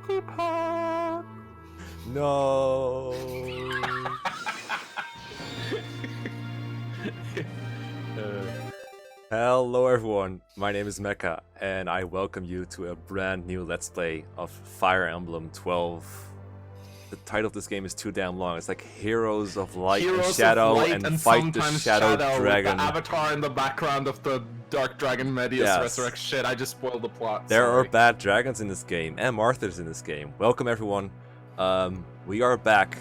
Monkey Paw. No. Hello everyone, my name is Mekkah, and I welcome you to a brand new Let's Play of Fire Emblem 12. The title of this game is too damn long. It's like Heroes of Light and Shadow and Fight the Shadow Dragon. The avatar in the background of the Dark Dragon Medius Resurrect shit. I just spoiled the plot. There are bad dragons in this game, and Marthas in this game. Welcome everyone. We are back,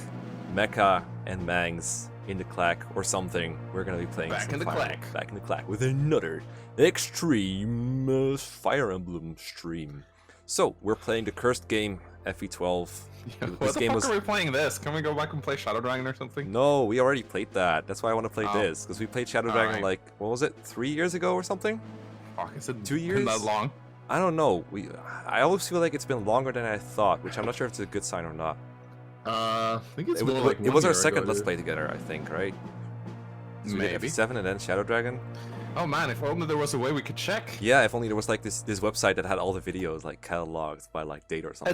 Mekkah and Mangs in the clack or something. We're gonna be playing back in the clack with another extreme Fire Emblem stream. So we're playing the cursed game FE12. Yeah, what the fuck are we playing this? Can we go back and play Shadow Dragon or something? No, we already played that. That's why I want to play this, because we played Shadow Dragon like, what was it, 3 years ago or something? Fuck, is it 2 years? Been that long? I don't know. I always feel like it's been longer than I thought, which I'm not sure if it's a good sign or not. I think it's it was our second Let's Play together, I think, right? So maybe. FE7 and then Shadow Dragon. Oh man, if only there was a way we could check. Yeah, if only there was like this website that had all the videos like cataloged by like date or something.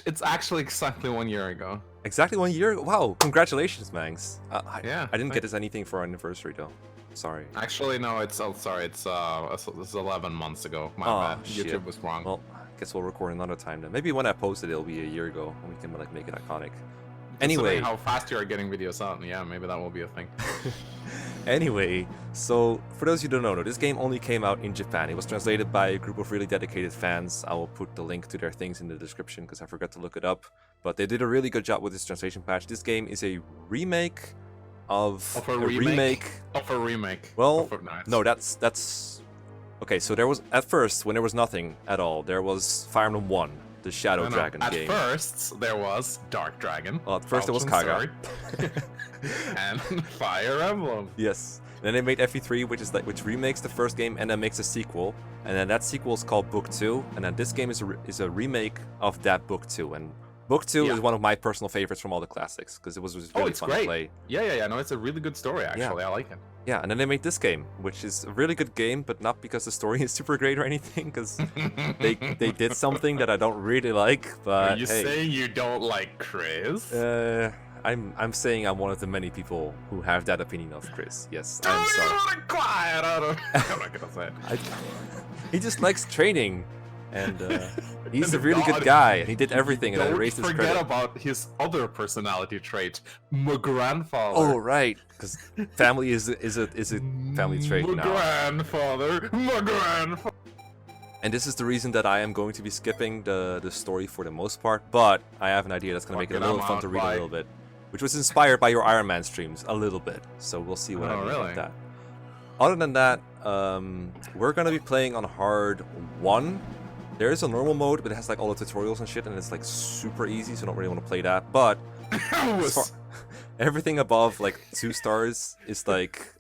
It's actually exactly 1 year ago. Exactly 1 year? Wow, congratulations, Mangs. Yeah. I didn't get us anything for our anniversary though. Sorry. Actually, no, it's 11 months ago. My bad. Shit. YouTube was wrong. Well, I guess we'll record another time then. Maybe when I post it, it'll be a year ago, and we can like make it iconic. Anyway, how fast you are getting videos out, yeah, maybe that will be a thing. Anyway, so for those who don't know, this game only came out in Japan. It was translated by a group of really dedicated fans. I will put the link to their things in the description because I forgot to look it up. But they did a really good job with this translation patch. This game is a remake of a remake. Well, no, that's okay. So there was at first when there was nothing at all. There was Fire Emblem 1. The Shadow Dragon game. At first, there was Dark Dragon. Well, at first there was Kaga. And Fire Emblem. Yes. Then they made FE3, which remakes the first game and then makes a sequel. And then that sequel is called Book 2. And then this game is a remake of that Book 2. And Book 2 is one of my personal favorites from all the classics because it was really fun to play. Yeah. No, it's a really good story actually. I like it. Yeah, and then they made this game, which is a really good game, but not because the story is super great or anything, because they did something that I don't really like. But are you saying you don't like Chris? I'm saying I'm one of the many people who have that opinion of Chris. Yes, I'm sorry. Quiet. I'm not gonna say it. He just likes training. And he's a really good guy, and he did everything, and I raised his credit. Don't forget about his other personality trait, my grandfather. Oh right, because family is a family trait now. My grandfather. And this is the reason that I am going to be skipping the story for the most part, but I have an idea that's going to make it a little fun to read a little bit, which was inspired by your Iron Man streams a little bit. So we'll see what I mean about that. Other than that, we're going to be playing on hard 1. There is a normal mode, but it has like all the tutorials and shit, and it's like super easy, so I don't really want to play that. But everything above like 2 stars is like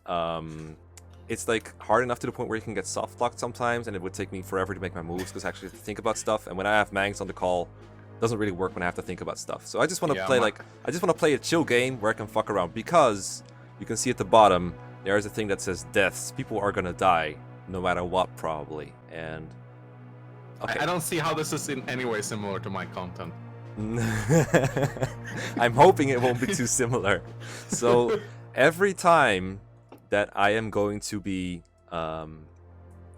it's like hard enough to the point where you can get soft locked sometimes, and it would take me forever to make my moves because I actually have to think about stuff. And when I have Mangs on the call, it doesn't really work when I have to think about stuff. So I just want to play a chill game where I can fuck around, because you can see at the bottom there is a thing that says deaths. People are gonna die no matter what, probably, and. Okay. I don't see how this is in any way similar to my content. I'm hoping it won't be too similar. So every time that I am going to be,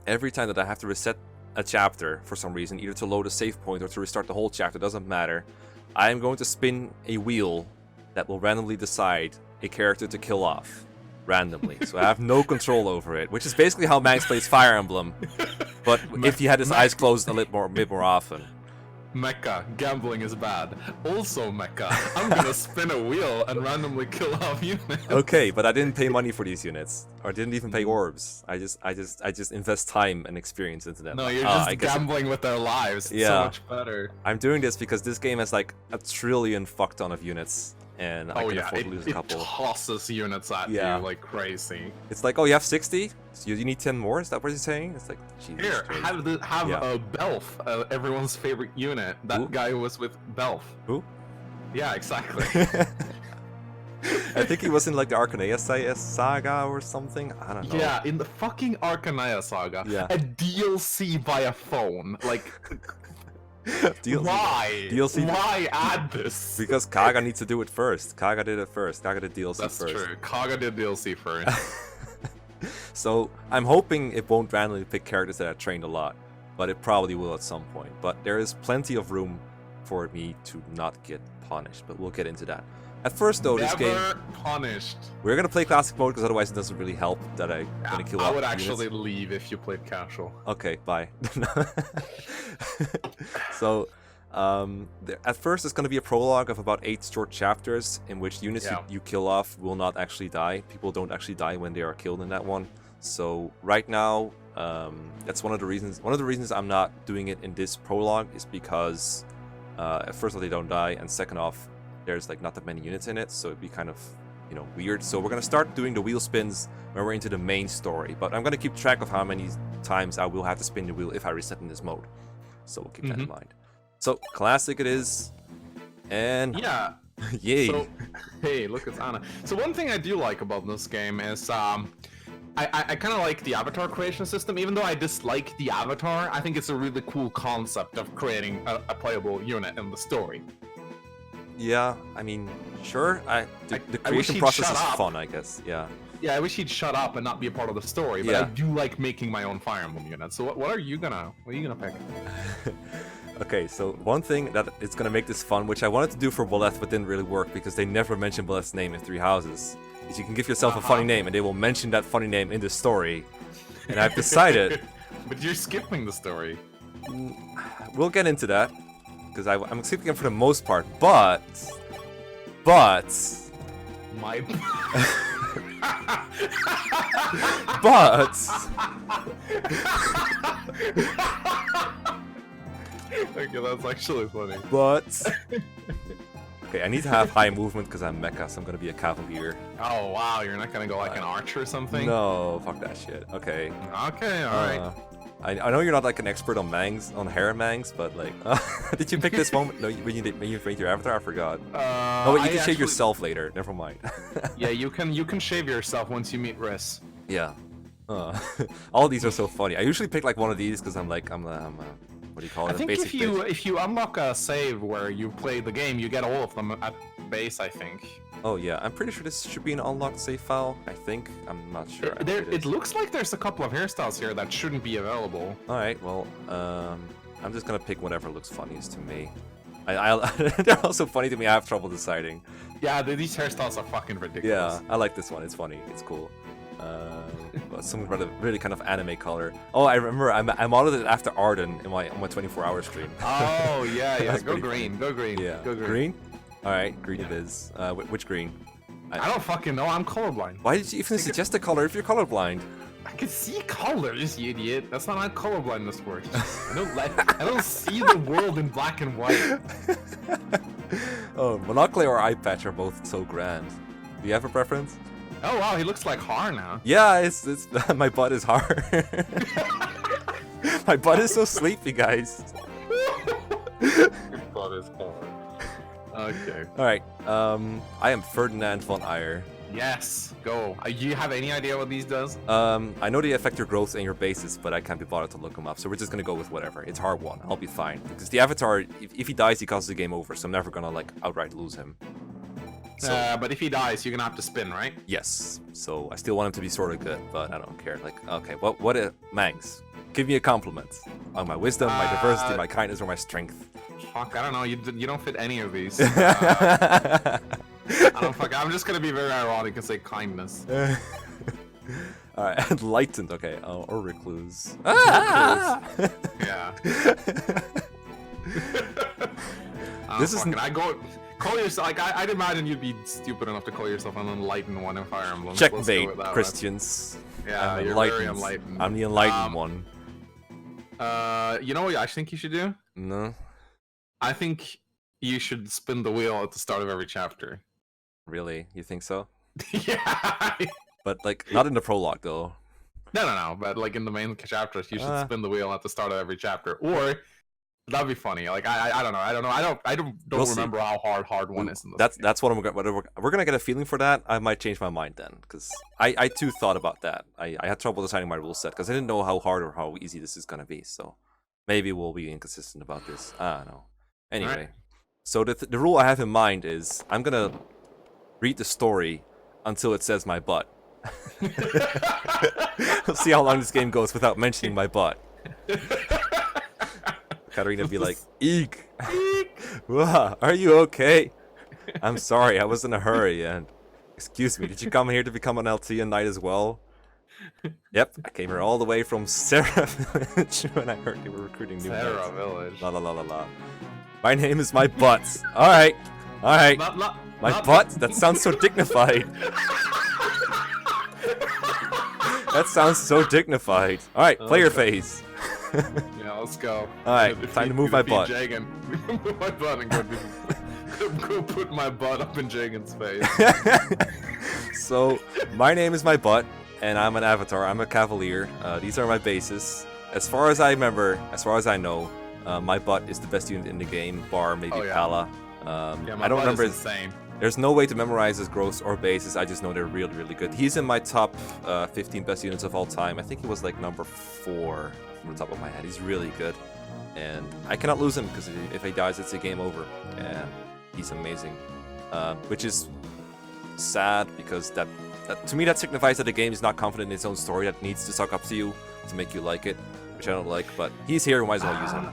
every time that I have to reset a chapter for some reason, either to load a save point or to restart the whole chapter, doesn't matter, I am going to spin a wheel that will randomly decide a character to kill off. Randomly, so I have no control over it, which is basically how Mangs plays Fire Emblem, but if he had his eyes closed a bit more often. Mekkah, gambling is bad. Also, Mekkah, I'm gonna spin a wheel and randomly kill off units. Okay, but I didn't pay money for these units, or didn't even pay orbs. I just invest time and experience into them. No, you're just gambling with their lives. It's so much better. I'm doing this because this game has like a trillion fuck ton of units. And I can afford to lose a couple. It tosses units at you like crazy. It's like, oh, you have 60? So you need 10 more? Is that what you're saying? It's like, Jesus. Here, have a Belf, everyone's favorite unit. That guy was with Belf. Who? Yeah, exactly. I think he was in like the Arcanea saga or something. I don't know. Yeah, in the fucking Arcanea saga. Yeah. A DLC via phone. Like, Why? DLC. Why add this? Because Kaga needs to do it first. Kaga did it first. Kaga did DLC That's first. true. Kaga did DLC first. So I'm hoping it won't randomly pick characters that I trained a lot, but it probably will at some point. But there is plenty of room for me to not get punished, but we'll get into that. At first, though, this game... Never punished. We're gonna play classic mode because otherwise it doesn't really help that I'm gonna kill I off would units. actually leave if you played casual. Okay, bye. So, at first it's going to be a prologue of about 8 short chapters in which units you kill off will not actually die. People don't actually die when they are killed in that one. So right now, that's one of the reasons. One of the reasons I'm not doing it in this prologue is because, first off, they don't die, and second off, there's like not that many units in it, so it'd be kind of, you know, weird. So we're gonna start doing the wheel spins when we're into the main story, but I'm gonna keep track of how many times I will have to spin the wheel if I reset in this mode. So we'll keep that in mind. So classic it is, and yeah, yay! So, hey, look, it's Anna. So one thing I do like about this game is I kind of like the avatar creation system. Even though I dislike the avatar, I think it's a really cool concept of creating a playable unit in the story. Yeah, I mean, sure. The creation process is fun, I guess. Yeah. Yeah, I wish he'd shut up and not be a part of the story. But I do like making my own Fire Emblem units. So what are you gonna pick? Okay, so one thing that is gonna make this fun, which I wanted to do for Boleth but didn't really work because they never mention Boleth's name in Three Houses, is you can give yourself a funny name and they will mention that funny name in the story. And I've decided. But you're skipping the story. We'll get into that. Because I'm skipping it for the most part, but My. but Okay, that's actually funny. But okay, I need to have high movement because I'm Mekkah, so I'm gonna be a cavalier. Oh wow, you're not gonna go like an archer or something? No, fuck that shit. Okay. Okay, alright. I know you're not like an expert on Mangs, on hair Mangs, but like, did you pick this moment? No, when you made your avatar, I forgot. Oh, wait, you can shave yourself later. Never mind. Yeah, you can shave yourself once you meet Riss. Yeah. All these are so funny. I usually pick like one of these because I'm what do you call it? I think if you unlock a save where you play the game, you get all of them at base, I think. Oh yeah, I'm pretty sure this should be an unlocked save file. I think. I'm not sure. It looks like there's a couple of hairstyles here that shouldn't be available. All right, well, I'm just gonna pick whatever looks funniest to me. They're also funny to me. I have trouble deciding. Yeah, these hairstyles are fucking ridiculous. Yeah, I like this one. It's funny. It's cool. Some really kind of anime color. Oh, I remember. I modeled it after Arden on my 24-hour stream. Oh yeah. Go green. Funny. Go green. Yeah. Go green. Green? All right, green it is. Which green? I don't fucking know. I'm colorblind. Why did you even suggest a color if you're colorblind? I can see colors, you idiot. That's not how colorblindness works. I don't see the world in black and white. Oh, Monocle or Eye Patch are both so grand. Do you have a preference? Oh wow, he looks like Har now. Yeah, it's my butt is hard. My butt is so sleepy, guys. Your butt is hard. Okay. All right. I am Ferdinand von Eyre. Yes, go. You have any idea what these does? I know they affect your growth and your bases, but I can't be bothered to look them up. So we're just gonna go with whatever. It's hard one. I'll be fine because the avatar, if he dies, he causes the game over. So I'm never gonna like outright lose him. So, but if he dies, you're gonna have to spin, right? yes. So I still want him to be sort of good, but I don't care. Like, okay, what Mangs? Give me a compliment on my wisdom, my diversity, my kindness, or my strength. Fuck, I don't know. You don't fit any of these. I don't fuck. I'm just gonna be very ironic and say kindness. Alright, enlightened. Okay, or recluse. Yeah. This is. I go. Call yourself. Like I'd imagine you'd be stupid enough to call yourself an enlightened one in Fire Emblem. Checkmate, Christians. Yeah, you're very enlightened. I'm the enlightened one. You know what I think you should do? No. I think you should spin the wheel at the start of every chapter. Really? You think so? Yeah. But like, not in the prologue though. No. But like in the main chapters, you should spin the wheel at the start of every chapter, or that'd be funny. Like I don't know. I don't remember how hard one is in this. That's what we're gonna get a feeling for that. I might change my mind then, because I too thought about that. I had trouble deciding my rule set because I didn't know how hard or how easy this is gonna be. So Maybe we'll be inconsistent about this. I don't know. Anyway, Alright. so the rule I have in mind is I'm gonna read the story until it says my butt. We'll see how long this game goes without mentioning my butt. Katarina be like, "Eek, Wah, are you okay? I'm sorry, I was in a hurry and excuse me, did you come here to become an LT and knight as well?" Yep, I came here all the way from Sarah Village when I heard they were recruiting new Sarah knights. Village. La la la la la. My name is my butt. Alright, alright. My butt? That sounds so dignified. That sounds so dignified. Alright, player phase. Yeah, let's go. Alright, time to move my butt. Jagan. Move my butt and go put my butt up in Jagan's face. So, my name is my butt, and I'm an avatar. I'm a cavalier. These are my bases. As far as I remember, as far as I know, my butt is the best unit in the game, bar maybe Pala. Yeah, I don't remember. Insane. There's no way to memorize his growths or bases. I just know they're really, really good. He's in my top 15 best units of all time. I think he was like number 4 from the top of my head. He's really good, and I cannot lose him because if he dies, it's a game over. And he's amazing, which is sad because that to me that signifies that the game is not confident in its own story. That needs to suck up to you to make you like it, which I don't like. But he's here. We might as well use him.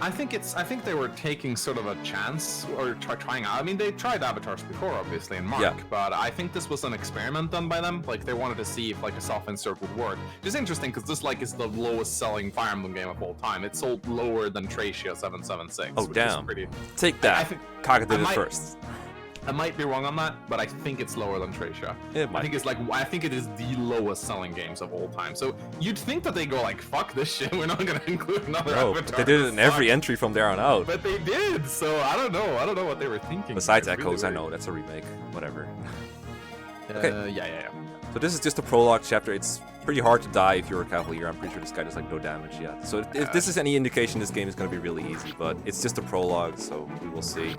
I think they were taking sort of a chance or trying out. I mean, they tried avatars before, obviously, in Mark, but I think this was an experiment done by them. Like, they wanted to see if like a soft insert would work. It's interesting because this like is the lowest selling Fire Emblem game of all time. It sold lower than Tracia 776. Oh which damn! Is pretty... Take that. Kaga did it first. I might be wrong on that, but I think it's lower than Tracia. I think it is the lowest selling games of all time. So you'd think that they go like, "Fuck this shit, we're not gonna include another avatar." They did it in every entry from there on out. But they did, so I don't know what they were thinking. Besides Echoes, I know that's a remake. Whatever. Okay. Yeah. So this is just a prologue chapter. It's pretty hard to die if you're a cavalier. I'm pretty sure this guy does like no damage yet. So if this is any indication, this game is gonna be really easy. But it's just a prologue, so we will see.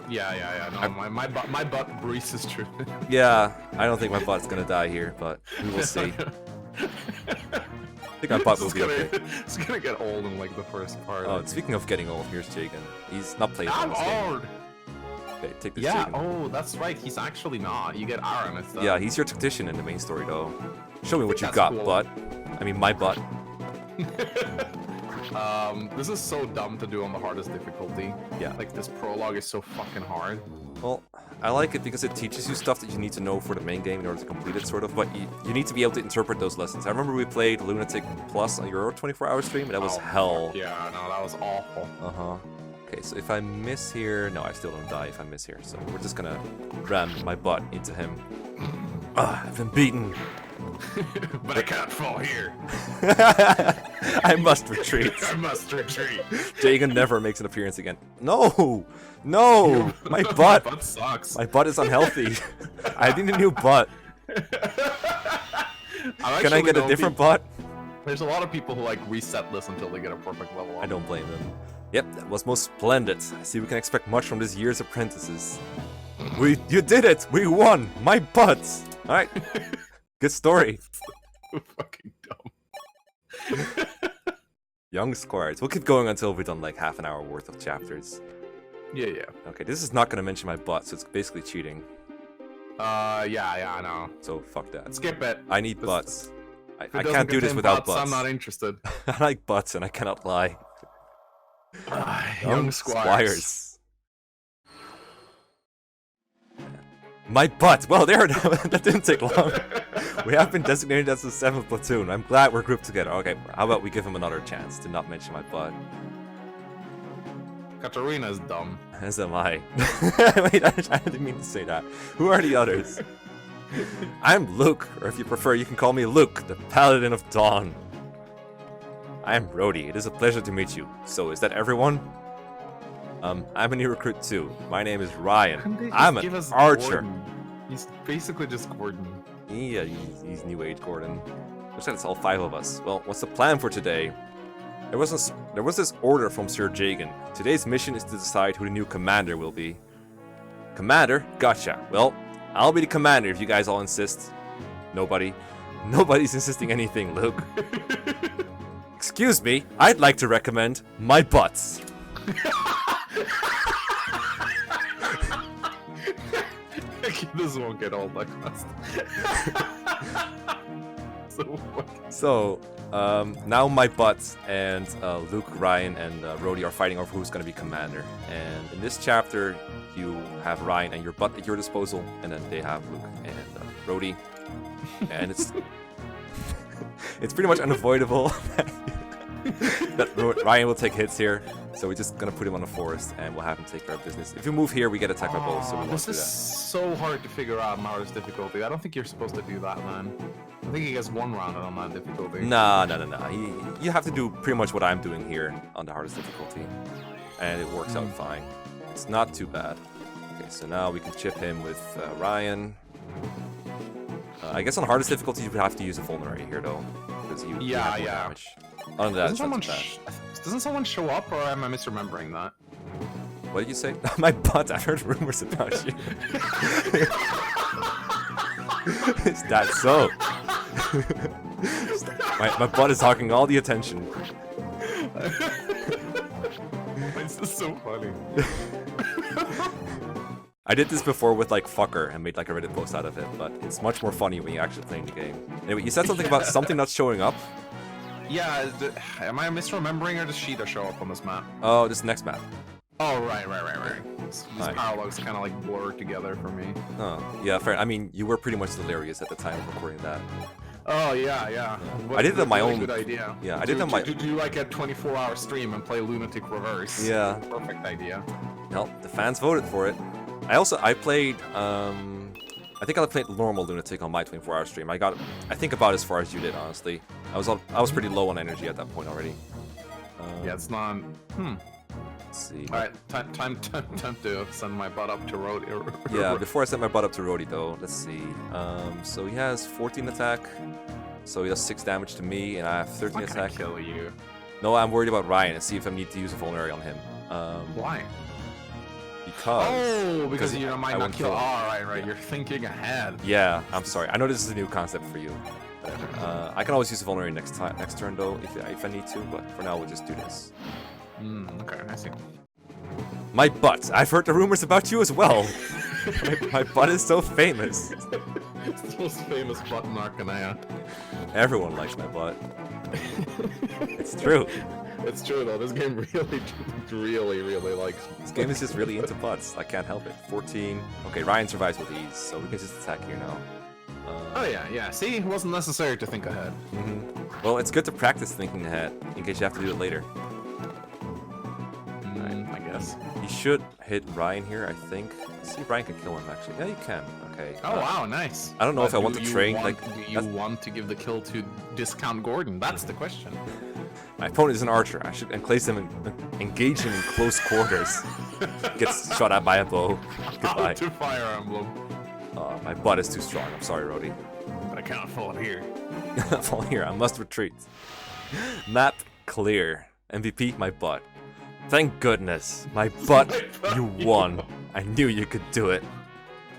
Yeah. No, my butt breezes through. Yeah, I don't think my butt's gonna die here, but we will see. I think my butt will be okay. It's gonna get old in like the first part. Oh, speaking of getting old, here's Jagan. He's not playing this game. Okay, take this Jagan. Oh, that's right. He's actually not. You get Aaron instead. Yeah, he's your tactician in the main story, though. Show me what you got, cool. Butt. I mean, my butt. This is so dumb to do on the hardest difficulty. Yeah. Like, this prologue is so fucking hard. Well, I like it because it teaches you stuff that you need to know for the main game in order to complete it, sort of, but you need to be able to interpret those lessons. I remember we played Lunatic Plus on your 24-hour stream, and that was hell. Yeah, no, that was awful. Uh-huh. Okay, so if I miss here... No, I still don't die if I miss here, so we're just gonna ram my butt into him. I've been beaten. But I can't fall here. I must retreat. I must retreat. Jagan never makes an appearance again. No! No! My butt! My butt sucks. My butt is unhealthy. I need a new butt. Can I get a different butt? There's a lot of people who like reset this until they get a perfect level up. I don't blame them. Yep, that was most splendid. I see we can expect much from this year's apprentices. You did it! We won! My butts! Alright. Good story. So fucking dumb. Young squires. We'll keep going until we've done like half an hour worth of chapters. Yeah. Okay, this is not gonna mention my butt, so it's basically cheating. Yeah, I know. So fuck that. Skip it. I need butts. I can't do this without butts. I'm not interested. I like butts and I cannot lie. Young squires. My butt! Well, there, that didn't take long. We have been designated as the 7th platoon. I'm glad we're grouped together. Okay, how about we give him another chance to not mention my butt? Katarina's dumb. As am I. Wait, I didn't mean to say that. Who are the others? I'm Luke, or if you prefer, you can call me Luke, the Paladin of Dawn. I'm Rhodey. It is a pleasure to meet you. So, is that everyone? I'm a new recruit too. My name is Ryan. I'm an archer. Gordon? He's basically just Gordon. Yeah, he's New Age Gordon. Looks like it's all 5 of us. Well, what's the plan for today? There was this order from Sir Jagan. Today's mission is to decide who the new commander will be. Commander? Gotcha. Well, I'll be the commander if you guys all insist. Nobody's insisting anything, Luke. Excuse me, I'd like to recommend my butts. This won't get old like fast. So, now my butts and Luke, Ryan, and Rhodey are fighting over who's going to be commander. And in this chapter, you have Ryan and your butt at your disposal, and then they have Luke and Rhodey. And it's it's pretty much unavoidable that Ryan will take hits here. So we're just gonna put him on the forest, and we'll have him take care of business. If you move here, we get attacked by both, so we won't this do is that. so hard to figure out in hardest difficulty. I don't think you're supposed to do that, man. I think he gets one round on that difficulty. Nah. You have to do pretty much what I'm doing here on the hardest difficulty, and it works out fine. It's not too bad. Okay, so now we can chip him with Ryan. I guess on hardest difficulty, you would have to use a vulnerary here, though, because you have more damage. Other than that, it's not too bad. Doesn't someone show up, or am I misremembering that? What did you say? My butt, I've heard rumors about you. Is that so? my butt is hogging all the attention. This is so funny. I did this before with like fucker and made like a Reddit post out of it, but it's much more funny when you're actually playing the game. Anyway, you said something about something not showing up. Yeah, am I misremembering, or does Sheeta show up on this map? Oh, this next map. Oh, right. These parallels kind of like blur together for me. Oh, yeah, fair. I mean, you were pretty much delirious at the time of recording that. Oh, yeah. I did it on my own. Good idea. Yeah, I did it on my... To do like a 24-hour stream and play Lunatic Reverse. Yeah. Perfect idea. Well, the fans voted for it. I played, I think I played normal Lunatic on my 24-hour stream. I think about as far as you did, honestly. I was pretty low on energy at that point already. Yeah, it's not... Let's see. Alright, time to send my butt up to Rhodey. Yeah, before I send my butt up to Rhodey, though, let's see. So he has 14 attack, so he does 6 damage to me, and I have 13 attack. Kill you. No, I'm worried about Ryan and see if I need to use a vulnerary on him. Why? Because you might not kill. Oh, right. Yeah. You're thinking ahead. Yeah, I'm sorry. I know this is a new concept for you. I can always use a vulnerary next turn though, if I need to. But for now, we'll just do this. Okay, I see. My butt. I've heard the rumors about you as well. my butt is so famous. It's the most famous butt in Arcanea. Everyone likes my butt. It's true. It's true though. This game really likes. This game is just really into butts. I can't help it. 14. Okay, Ryan survives with ease, so we can just attack here now. Oh yeah. See, it wasn't necessary to think ahead. Well, it's good to practice thinking ahead in case you have to do it later. I guess. You should hit Ryan here, I think. Let's see if Ryan can kill him, actually. Yeah, you can. Okay. Oh, wow, nice. I don't know if I want to train, do you want to give the kill to Discount Gordon? That's the question. My opponent is an archer. I should engage him in close quarters. Gets shot at by a bow. Goodbye. Out to Fire Emblem. My butt is too strong. I'm sorry, Rhodey. But I cannot fall here. Fall here. I must retreat. Map clear. MVP, my butt. Thank goodness. My butt, you won. I knew you could do it.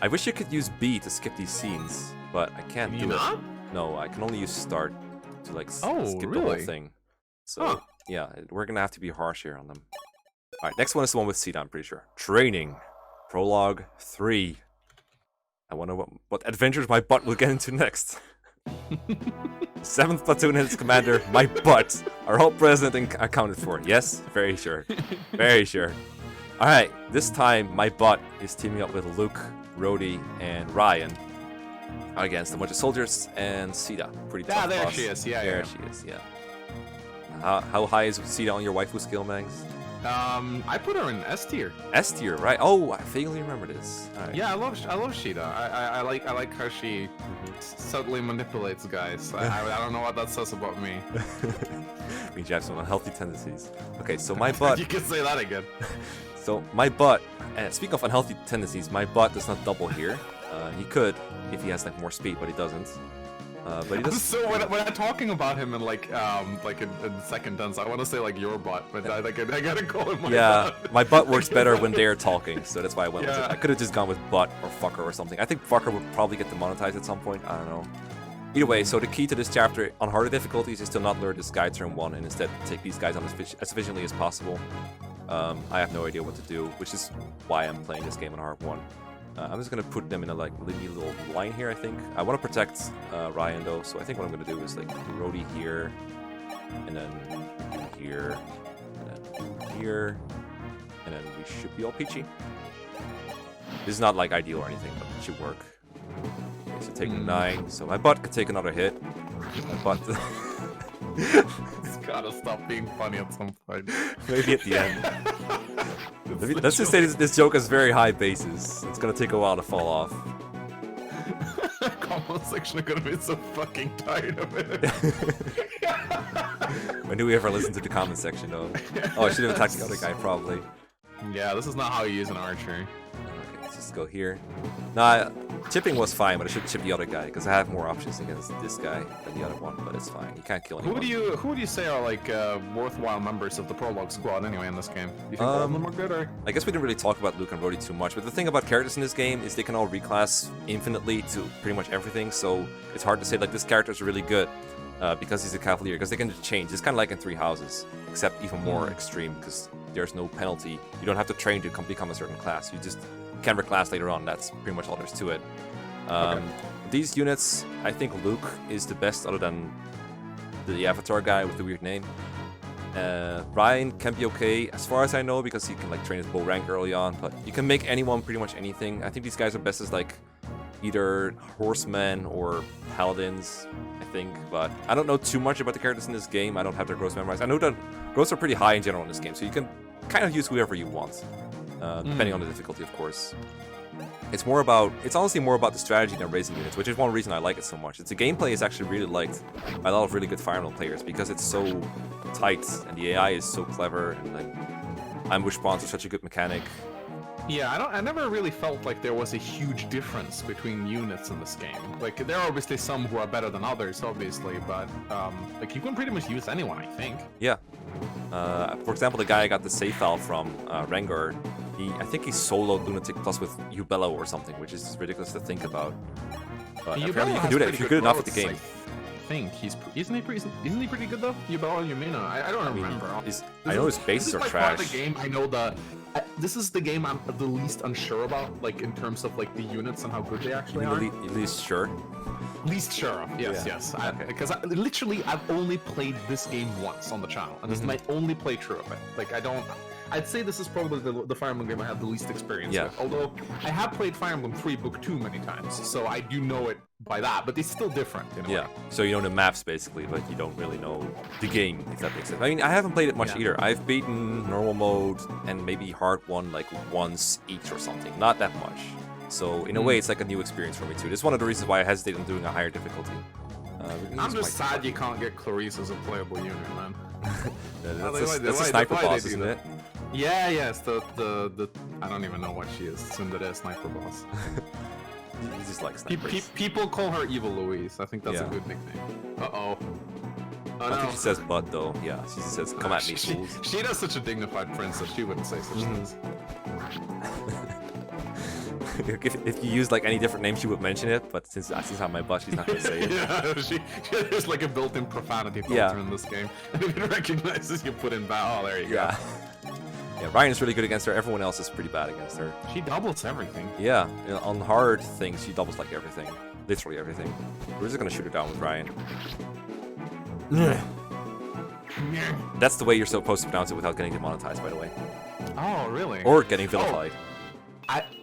I wish you could use B to skip these scenes, but I can't do it. No, I can only use start to like skip the whole thing. So, yeah, we're gonna have to be harsh here on them. Alright, next one is the one with Sita, I'm pretty sure. Training. Prologue 3. I wonder what adventures my butt will get into next. 7th platoon and its commander, my butt, are all present and accounted for. Yes, very sure. Very sure. Alright, this time my butt is teaming up with Luke, Rhodey, and Ryan against a bunch of soldiers and Sita. Pretty tough there boss. she is. Yeah, there she is, yeah. How high is Sita on your waifu skill, Mangs? I put her in S tier. S tier, right? Oh, I vaguely remember this. Right. Yeah, I love Sheeta. I like how she subtly manipulates guys. I don't know what that says about me. Means you have some unhealthy tendencies. Okay, so my butt. You can say that again. So my butt. And speaking of unhealthy tendencies, my butt does not double here. He could if he has like more speed, but he doesn't. But he does. So when I'm talking about him in like in second tense, I want to say like your butt, but I gotta call him my butt. My butt works better when they're talking, so that's why I went with it. I could have just gone with butt or fucker or something. I think fucker would probably get demonetized at some point. I don't know. Either way, so the key to this chapter on harder difficulties is to not lure this guy turn 1 and instead take these guys on as efficiently as possible. I have no idea what to do, which is why I'm playing this game on hard 1. I'm just gonna put them in a like little line here, I think. I want to protect Ryan though, so I think what I'm gonna do is like Rhodey here, and then here, and then here, and then we should be all peachy. This is not like ideal or anything, but it should work. Okay, so taking 9, so my butt could take another hit. My butt. It's gotta stop being funny at some point. Maybe at the end. Let's just say this joke has very high bases. It's gonna take a while to fall off. Comment section are gonna be so fucking tired of it. When do we ever listen to the comment section though? Oh, I should have attacked the other guy probably. Yeah, this is not how you use an archer. Okay, let's just go here. Nah, chipping was fine, but I should chip the other guy because I have more options against this guy than the other one. But it's fine. You can't kill anyone. Who would you say are like worthwhile members of the prologue squad anyway in this game? You think all of them are good or? I guess we didn't really talk about Luke and Rhodey too much, but the thing about characters in this game is they can all reclass infinitely to pretty much everything. So it's hard to say like this character is really good because he's a cavalier because they can just change. It's kind of like in Three Houses, except even more extreme because there's no penalty. You don't have to train to become a certain class. You just can reclass later on. That's pretty much all there is to it. Okay. These units, I think Luke is the best other than the Avatar guy with the weird name. Ryan can be okay as far as I know because he can like train his bow rank early on, but you can make anyone pretty much anything. I think these guys are best as like either horsemen or paladins, I think, but I don't know too much about the characters in this game. I don't have their growths memorized. I know that growths are pretty high in general in this game, so you can kind of use whoever you want, depending on the difficulty, of course. It's honestly more about the strategy than raising units, which is one reason I like it so much. The gameplay is actually really liked by a lot of really good Fire Emblem players because it's so tight and the AI is so clever and like ambush spawns are such a good mechanic. Yeah, I never really felt like there was a huge difference between units in this game. Like there are obviously some who are better than others, obviously, but like you can pretty much use anyone, I think. Yeah. For example, the guy I got the save file from, Rengar, I think he soloed Lunatic Plus with Ubello or something, which is ridiculous to think about. But apparently you can do that if you're good enough at the game. I think isn't he pretty good though? Ubello and Yumina. I don't remember. I know his bases are trash. This is the game I know this is the game I'm the least unsure about, like in terms of like the units and how good they actually are. Least sure. Least sure of, yes, yeah. Yes. Okay. Because I've only played this game once on the channel, and this is my only playthrough of it. Like I'd say this is probably the Fire Emblem game I have the least experience with. Although I have played Fire Emblem 3 Book 2 many times, so I do know it by that, but it's still different in a way. So you know the maps basically, but you don't really know the game, if that makes sense. I mean, I haven't played it much either. I've beaten normal mode and maybe hard one like once each or something, not that much. So in a way, it's like a new experience for me too. This is one of the reasons why I hesitate on doing a higher difficulty. I'm just sad you can't get Clarice as a playable unit, man. That's a sniper boss, isn't it? Yeah, yes. The I don't even know what she is. Tsundere sniper boss. He just likes snipers. People call her Evil Louise. I think that's a good nickname. Uh-oh. I don't think she says "bud" though. Yeah, she just says "come at me, fools." She does such a dignified princess. She wouldn't say such things. If you use like any different name, she would mention it. But since she's on my butt, she's not gonna say it. Yeah, there's like a built-in profanity filter in this game. And if it recognizes you put in bow, oh, there you go. Yeah, Ryan is really good against her. Everyone else is pretty bad against her. She doubles everything. Yeah, on hard things, she doubles like everything. Literally everything. We're just gonna shoot her down with Ryan. That's the way you're supposed to pronounce it without getting demonetized, by the way. Oh, really? Or getting vilified.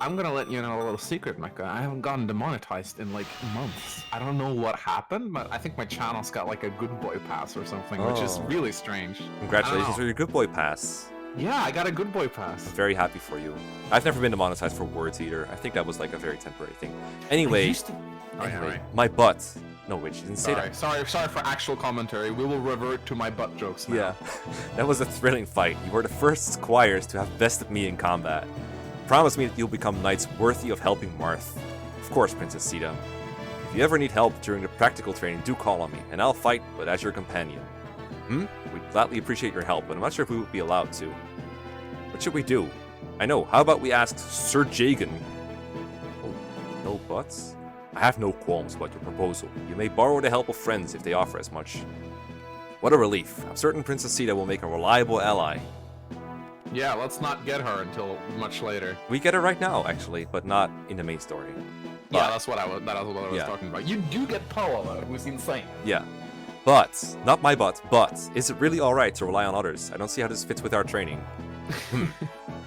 I'm gonna let you know a little secret, Mekkah. I haven't gotten demonetized in like months. I don't know what happened, but I think my channel's got like a good boy pass or something, which is really strange. Congratulations for your good boy pass. Yeah, I got a good boy pass. I'm very happy for you. I've never been demonetized for words either. I think that was like a very temporary thing. Anyway, my butt. No, wait, she didn't say that. Sorry for actual commentary. We will revert to my butt jokes now. Yeah, that was a thrilling fight. You were the first squires to have bested me in combat. Promise me that you'll become knights worthy of helping Marth. Of course, Princess Sita. If you ever need help during the practical training, do call on me, and I'll fight, but as your companion. We'd gladly appreciate your help, but I'm not sure if we would be allowed to. What should we do? I know, how about we ask Sir Jagan? Oh, no buts? I have no qualms about your proposal. You may borrow the help of friends if they offer as much. What a relief. I'm certain Princess Sita will make a reliable ally. Yeah, let's not get her until much later. We get her right now, actually, but not in the main story. Yeah, that's what I was talking about. You do get Poa, though, who's insane. Yeah. But, not my but is it really alright to rely on others? I don't see how this fits with our training.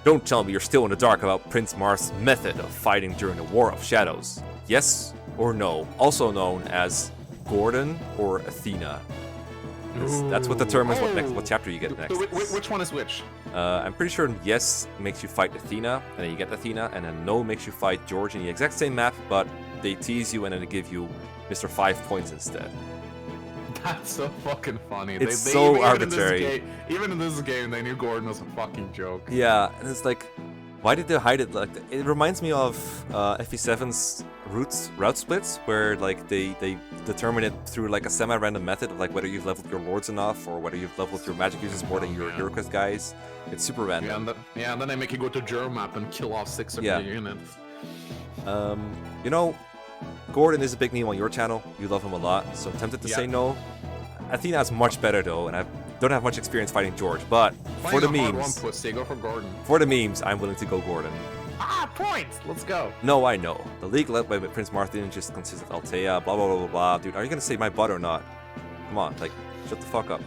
Don't tell me you're still in the dark about Prince Marth's method of fighting during the War of Shadows. Yes or no? Also known as Gordon or Athena. That's what determines what chapter you get next. Which one is which? I'm pretty sure yes makes you fight Athena, and then you get Athena, and then no makes you fight George in the exact same map, but they tease you and then they give you Mr. 5 points instead. That's so fucking funny. It's so arbitrary. Even in this game, they knew Gordon was a fucking joke. Yeah, and it's like, why did they hide it like that? It reminds me of FE7's route splits, where like they determine it through like a semi-random method of like whether you've leveled your lords enough or whether you've leveled your magic users more than your hero quest guys. It's super random. And then they make you go to Geo map and kill off 6 of your units. You know, Gordon is a big name on your channel. You love him a lot, so I'm tempted to say no. Athena's much better though, and I don't have much experience fighting George, but for the memes, go for Gordon. For the memes, I'm willing to go Gordon. Points! Let's go. No, I know. The league led by Prince Marth didn't just consist of Altea, blah blah blah blah blah. Dude, are you gonna say my butt or not? Come on, like, shut the fuck up.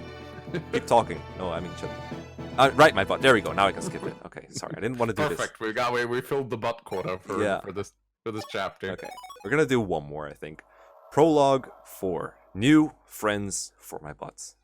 Keep talking. No, I mean, shut. Right, my butt. There we go. Now I can skip it. Okay, sorry, I didn't want to do this. Perfect. We filled the butt quota for this chapter. Okay, we're gonna do one more, I think. Prologue 4. New friends for my butts.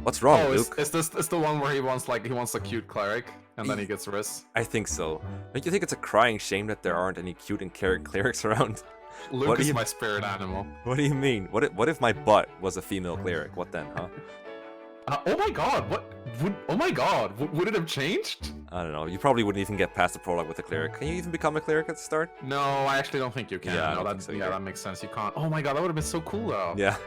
What's wrong, Luke? Is this the one where he wants a cute cleric and then he gets Riss? I think so. Don't you think it's a crying shame that there aren't any cute and caring clerics around? Luke is my spirit animal. What do you mean? What if my butt was a female cleric? What then, huh? Oh my god, would it have changed? I don't know, you probably wouldn't even get past the prologue with a cleric. Can you even become a cleric at the start? No, I actually don't think you can. Yeah, that makes sense, you can't. Oh my god, that would have been so cool though. Yeah,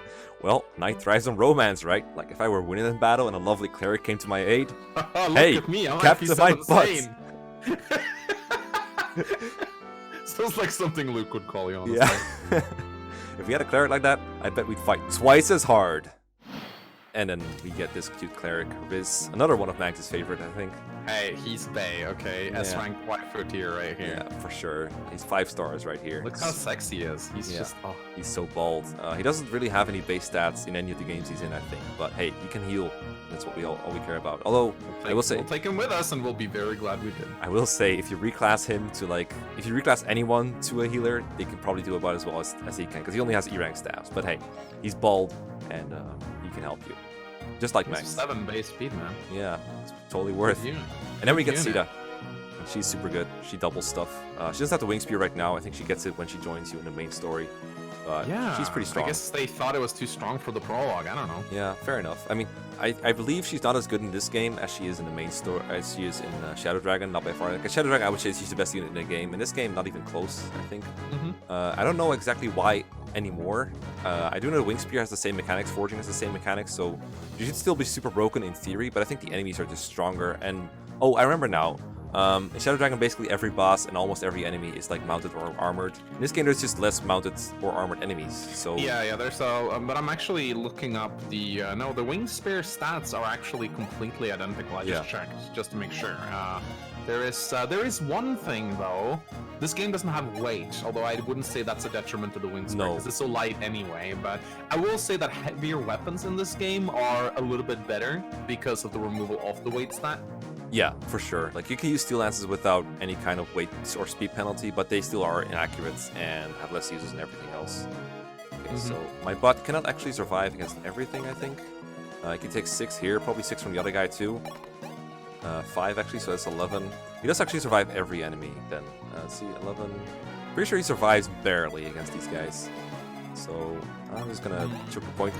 well, knight thrives on romance, right? Like if I were winning in battle and a lovely cleric came to my aid. Look hey, at me, I'm captain my butt. Sounds like something Luke would call you, honestly. Yeah. If we had a cleric like that, I bet we'd fight twice as hard. And then we get this cute cleric, Riz. Another one of Mangs' favorite, I think. Hey, he's Bay, okay? S-rank waifu tier right here. Yeah, for sure. He's 5 stars right here. Look how sexy he is. He's just, he's so bald. He doesn't really have any base stats in any of the games he's in, I think. But hey, he can heal. That's what all we care about. Although, I will say... We'll take him with us and we'll be very glad we did. I will say, if you reclass him to like... If you reclass anyone to a healer, they can probably do about as well as he can. Because he only has E-rank stats. But hey, he's bald and he can help you. Just like Max. 7 base speed, man. Yeah, it's totally worth it. And then we get Sita. She's super good. She doubles stuff. She doesn't have the wing spear right now. I think she gets it when she joins you in the main story. But yeah, she's pretty strong. I guess they thought it was too strong for the prologue. I don't know. Yeah, fair enough. I mean, I believe she's not as good in this game as she is in the main story, as she is in Shadow Dragon. Not by far. Like, Shadow Dragon, I would say she's the best unit in the game. In this game, not even close, I think. I don't know exactly why anymore. I do know the wing spear has the same mechanics, forging has the same mechanics, so you should still be super broken in theory, but I think the enemies are just stronger. And oh, I remember now. In Shadow Dragon, basically every boss and almost every enemy is like mounted or armored. In this game, there's just less mounted or armored enemies. So yeah, there's but I'm actually looking up the no, the wing spear stats are actually completely identical. I just checked just to make sure. There is one thing though. This game doesn't have weight, although I wouldn't say that's a detriment to the wing spear because it's so light anyway. But I will say that heavier weapons in this game are a little bit better because of the removal of the weight stat. Yeah, for sure. Like, you can use steel lances without any kind of weight or speed penalty, but they still are inaccurate and have less uses and everything else. Okay, so my butt cannot actually survive against everything, I think. I can take 6 here, probably 6 from the other guy too. 5 actually, so that's 11. He does actually survive every enemy then. Let's see, 11. Pretty sure he survives barely against these guys. So I'm just gonna choke a point.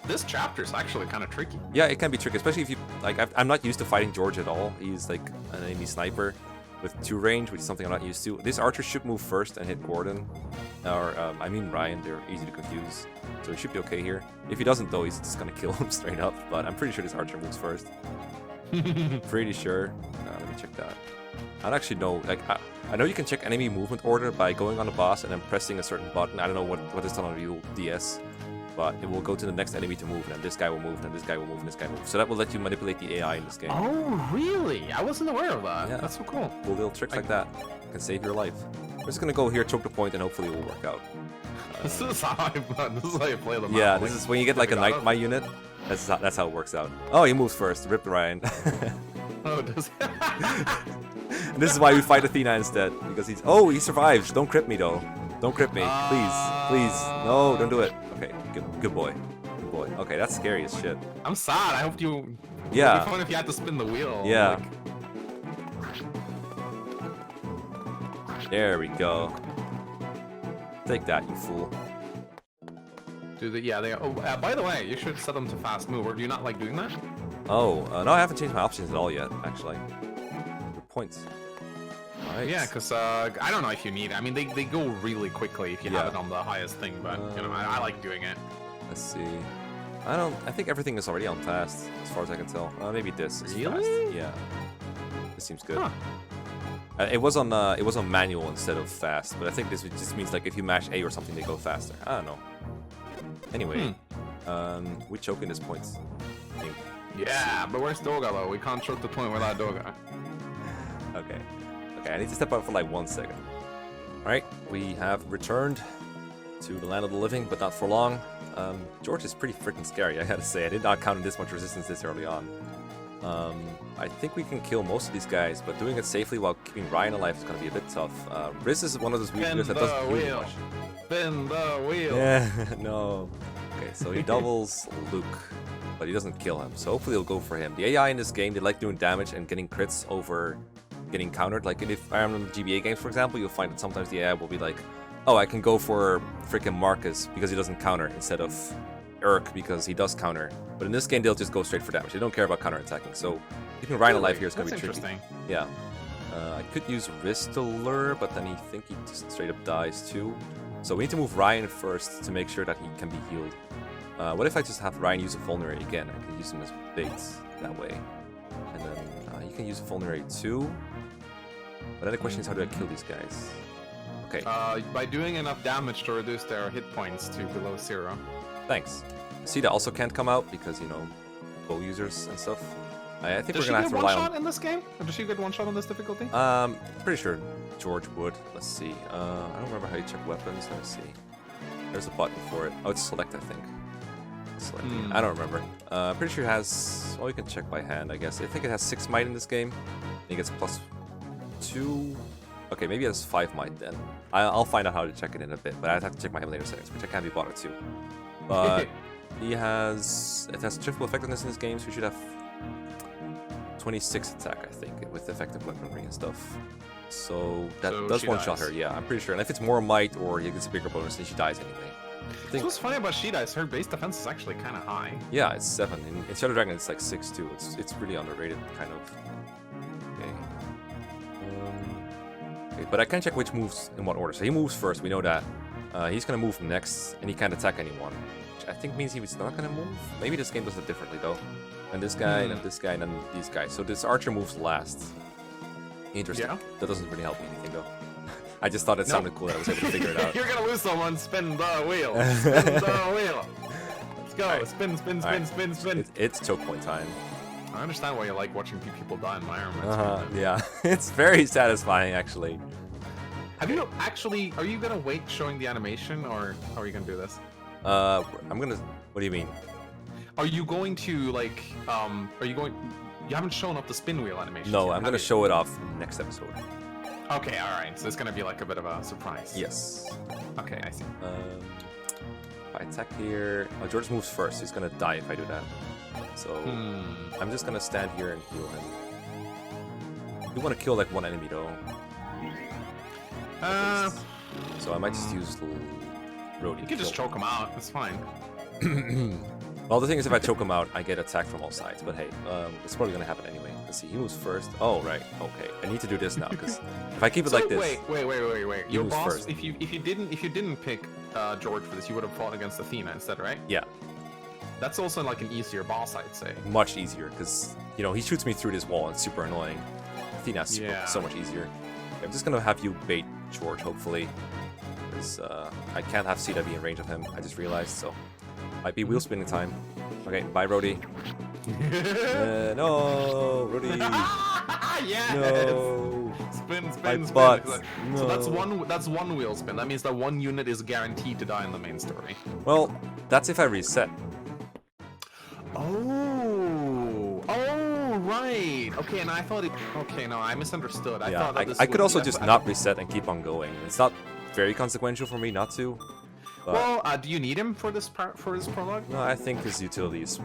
This chapter is actually kind of tricky. Yeah, it can be tricky, especially if you like. I'm not used to fighting George at all. He's like an enemy sniper with 2 range, which is something I'm not used to. This archer should move first and hit Gordon, or I mean Ryan. They're easy to confuse, so he should be okay here. If he doesn't though, he's just gonna kill him straight up. But I'm pretty sure this archer moves first. Pretty sure. Let me can check that. I don't actually know. Like, I know you can check enemy movement order by going on a boss and then pressing a certain button. I don't know what is done on real DS, but it will go to the next enemy to move, and then this guy will move, and this guy will move, and this guy will move. So that will let you manipulate the AI in this game. Oh, really? I wasn't aware of that. Yeah. That's so cool. Cool little tricks like that can save your life. We're just gonna go here, choke the point, and hopefully it will work out. This is how you play the map. Yeah, this is when you get like a Night My unit. That's how it works out. Oh, he moves first. Rip Ryan. Oh, does And this is why we fight Athena instead, because he survives. Don't crit me though. Don't crit me, please. No, don't do it. Okay, good boy. Good boy. Okay, that's scary as shit. I'm sad. I hope you. Yeah. It'd be fun if you had to spin the wheel. Yeah. Like... There we go. Take that, you fool. By the way, you should set them to fast move, or do you not like doing that? Oh, no, I haven't changed my options at all yet, actually. Good points. Right. Yeah, because I don't know if you need it. I mean, they go really quickly if you have it on the highest thing, but you know, I like doing it. Let's see. I think everything is already on fast, as far as I can tell. Maybe this is Really? fast. Yeah. This seems good. Huh. It was on manual instead of fast, but I think this just means like if you mash A or something, they go faster. I don't know. Anyway, we choking this point. I think. Yeah, but where's Doga though? We can't choke the point without Doga. Okay, I need to step out for like 1 second. Alright, we have returned to the land of the living, but not for long. George is pretty freaking scary, I gotta say. I did not count on this much resistance this early on. I think we can kill most of these guys, but doing it safely while keeping Ryan alive is gonna be a bit tough. Riz is one of those weaknesses that doesn't do much. Spin the wheel! Yeah, no. Okay, so he doubles Luke, but he doesn't kill him, so hopefully he'll go for him. The AI in this game, they like doing damage and getting crits over getting countered. Like in Fire Emblem GBA games, for example, you'll find that sometimes the AI will be like, oh, I can go for freaking Marcus because he doesn't counter instead of Urk because he does counter. But in this game, they'll just go straight for damage. They don't care about counterattacking, so keeping Ryan alive here is going to be tricky. Interesting. Yeah. I could use Riz to lure, but then he just straight up dies too. So we need to move Ryan first to make sure that he can be healed. What if I just have Ryan use a vulnerary again? I can use him as bait that way. And then you can use a vulnerary too. But then the question is, how do I kill these guys? Okay. By doing enough damage to reduce their hit points to below 0. Thanks. Sita also can't come out because, you know, bow users and stuff. I think we're gonna have to rely on. Does she get one shot in this game? Or does she get one shot on this difficulty? Pretty sure George would. Let's see. I don't remember how you check weapons. Let me see. There's a button for it. Oh, it's select, I think. Select. I don't remember. Pretty sure it has. Well, you can check by hand, I guess. I think it has 6 might in this game. He gets +2. Okay, maybe it has 5 might then. I'll find out how to check it in a bit, but I'd have to check my later settings, which I can't be bothered to. But it has triple effectiveness in this game, so we should have 26 attack, I think, with effective weaponry and stuff. So that does one-shot her, yeah, I'm pretty sure. And if it's more might or he gets a bigger bonus, then she dies anyway. So what's funny about Shida is her base defense is actually kind of high. Yeah, it's 7. In Shadow Dragon, it's like 6 too. It's really underrated, kind of. Okay. Okay, but I can check which moves in what order. So he moves first, we know that. He's gonna move next, and he can't attack anyone. Which I think means he was not gonna move. Maybe this game does it differently though. And this guy, and then this guy, and then these guys. So this archer moves last. Interesting. Yeah. That doesn't really help me anything though. I just thought it sounded cool that I was able to figure it out. You're gonna lose someone, spin the wheel. Spin the wheel. Let's go. Right. Spin, spin, spin, spin, spin. It's choke point time. I understand why you like watching people die in my armor. Yeah, it's very satisfying actually. Have you actually, are you gonna wait showing the animation, or how are you gonna do this? I'm gonna, what do you mean? Are you going to, like, you haven't shown up the spin wheel animation No, yet, I'm gonna show it off next episode. Okay, alright, so it's gonna be like a bit of a surprise. Yes. Okay, I see. If I attack here, George moves first, he's gonna die if I do that. So, I'm just gonna stand here and heal him. You wanna kill like one enemy though. So I might just use Rhodey. You can just choke him out, it's fine. Well, the thing is, if I choke him out, I get attacked from all sides. But hey, it's probably gonna happen anyway. Let's see, he moves first. Oh, right, okay. I need to do this now, because if I keep it like this... Wait. Your boss, first. If you didn't pick George for this, you would have fought against Athena instead, right? Yeah. That's also like an easier boss, I'd say. Much easier, because, you know, he shoots me through this wall, and it's super annoying. I think that's Yeah. so much easier. I'm just gonna have you bait George, hopefully. Because I can't have Sita be in range of him, I just realized, so... Might be wheel spinning time. Okay, bye, Rody. No, Rody. Yes! No. Spin, My spin, spin. butt. So No. that's one wheel spin. That means that one unit is guaranteed to die in the main story. Well, that's if I reset. Oh, right. Okay, and I thought it. Okay, no, I misunderstood. I Yeah, thought that this I could would also be- just I not thought- reset and keep on going. It's not very consequential for me not to. But Well, do you need him for this part for this prologue? no, I think his utility is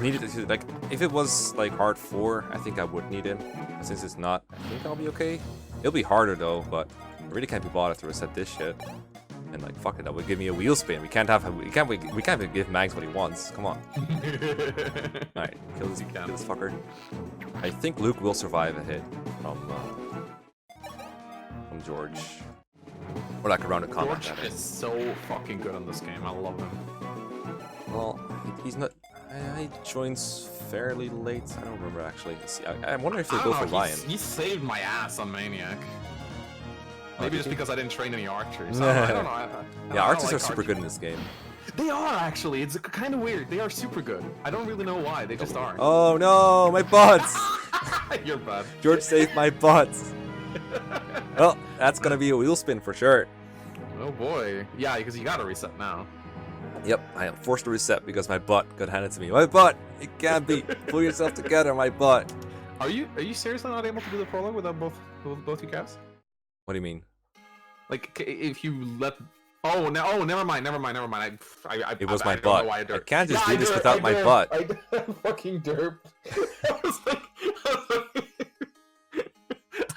needed. Like, if it was like hard 4, I think I would need him. But since it's not, I think I'll be okay. It'll be harder though, but I really can't be bothered to reset this shit. And like, fuck it, that would give me a wheel spin. We can't give Mangs what he wants. Come on. Alright, kill this fucker. I think Luke will survive a hit from George. Or like a round of combat. George that is so fucking good in this game. I love him. Well, he's not. He joins fairly late. I don't remember actually. Let's see. I wonder if they I go don't for know, Ryan. He saved my ass on Maniac. Oh, Maybe did just he? because I didn't train any archers. I don't know. I Yeah, don't archers like are super good in this game. They are actually. It's kind of weird. They are super good. I don't really know why. They just are. Oh no, my butts! You're bad. George saved my butts. Well, that's gonna be a wheel spin for sure. Oh boy. Yeah, because you gotta reset now. Yep, I am forced to reset because my butt got handed to me. My butt! It can't be. Pull yourself together, my butt. Are you seriously not able to do the prologue without both you calves? What do you mean? Like if you let. Oh no! Oh, never mind. It was my I don't know butt. why I derped. can't just Yeah, do this derped, without my butt. I fucking derp. I was like,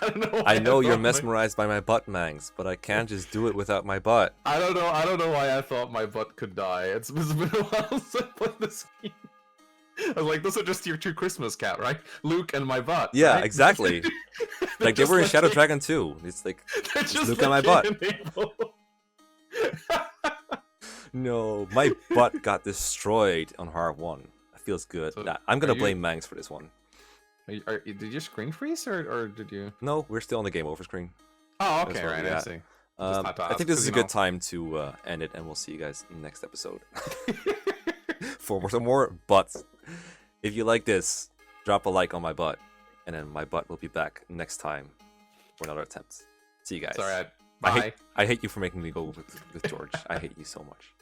I don't know. Why I know you're thought mesmerized by my butt, Mangs, but I can't just do it without my butt. I don't know why I thought my butt could die. It's been a while since I played this game. I was like, those are just your 2 Christmas cat, right? Luke and my butt. Yeah, right? exactly. Like they were in Shadow Dragon 2. It's like They're just just Luke and my butt. enable. No, my butt got destroyed on Hard 1. That feels good. So, Nah, I'm gonna are you- blame Mangs for this one. Did your screen freeze or did you? No, we're still on the game over screen. Oh, okay, That's where right. we're I at. see. I had to think ask, this is a 'cause, you good time to end it, and we'll see you guys in the next episode. For some more butts. If you like this, drop a like on my butt, and then my butt will be back next time for another attempt. See you guys. Sorry. Bye. I hate you for making me go with George. I hate you so much.